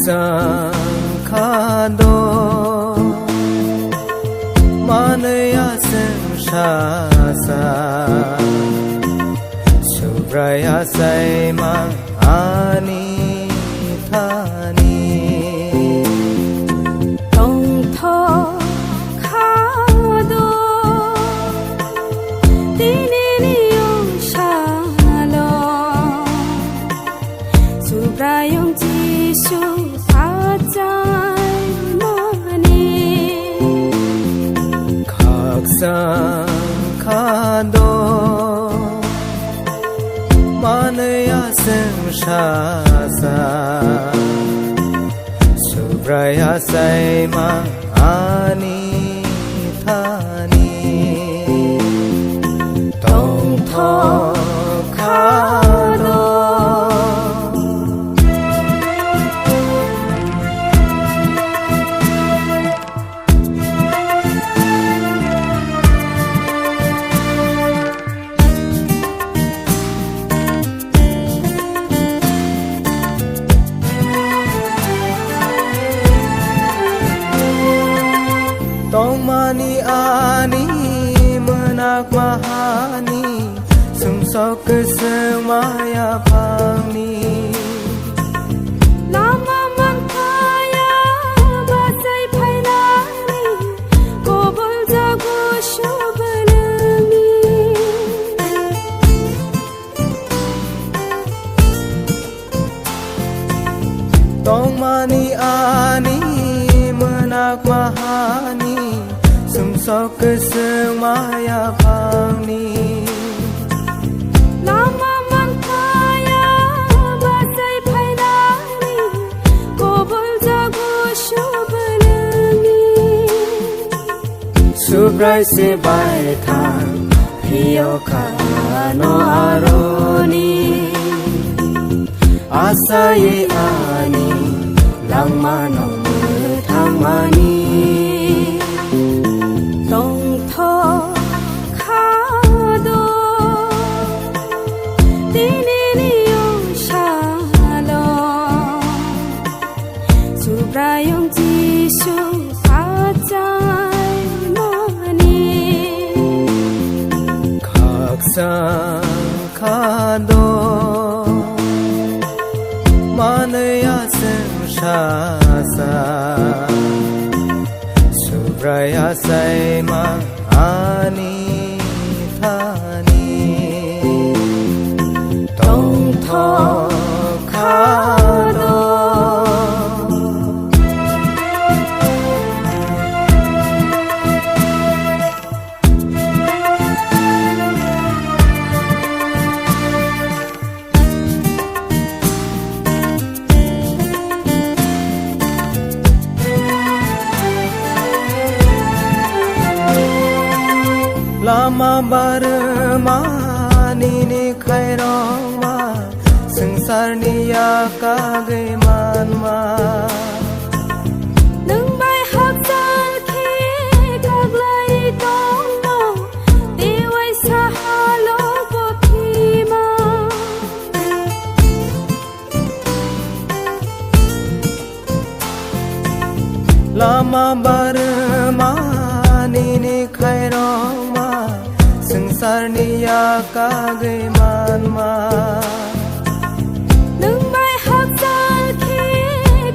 각상카도 만에야 생샤사 수브라야 사이망 아니 타니 동터 카도 디니니 용샬로 수브라용 지수 아짤마니 각상카도 만에야 생샤사 수브라야 사이망 아니 타니 동터 카도 Tongmani ani menak mahani sungsok kesemaya pangni lama mangkaya basai phainani kobol jago shobanami Tongmani ani menak mahani sungsok kesemaya pangni lama mangkaya basai phainani kobol jago shobanami subrai se bai thang phiyo khano aroni asaye ani langmano thangmani 동터 카도 디니니 용샬로 수브라용 지수 아짤마니 각상카도 만에야 생샤사 수브라야 사이망 아니 타니 동터 카도 Lama barma nini khairongma sangsarniya kagemanma nungbai hakzal khi kaglai tongno dewai sahalo bokhima Lama barma nini khairongma sangsarniya kagemanma nungbai hakzal khi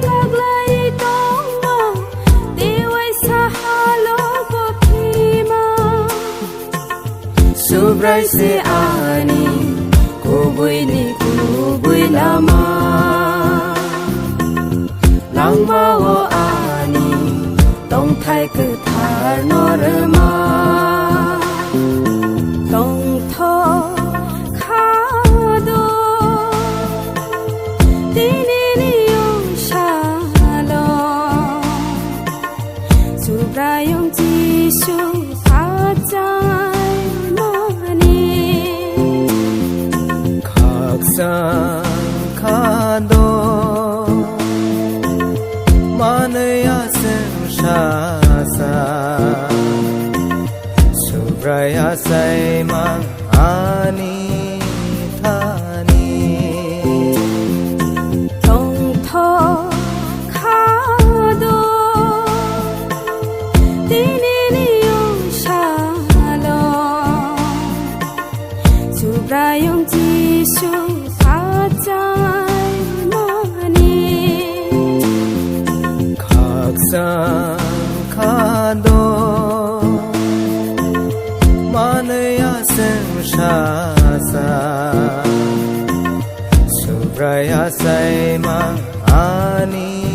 kaglai tongno dewai sahalo bokhima subrai se ani kubui lama langma wo ani 동thái 그 달노르마 동터 카도 디니니 용샬로 수브라용 지수 아짤마니 각상카도 만에야 생샤사 수브라야 사이망 아니 타니 동터 sen sha sa subraya sai ma ani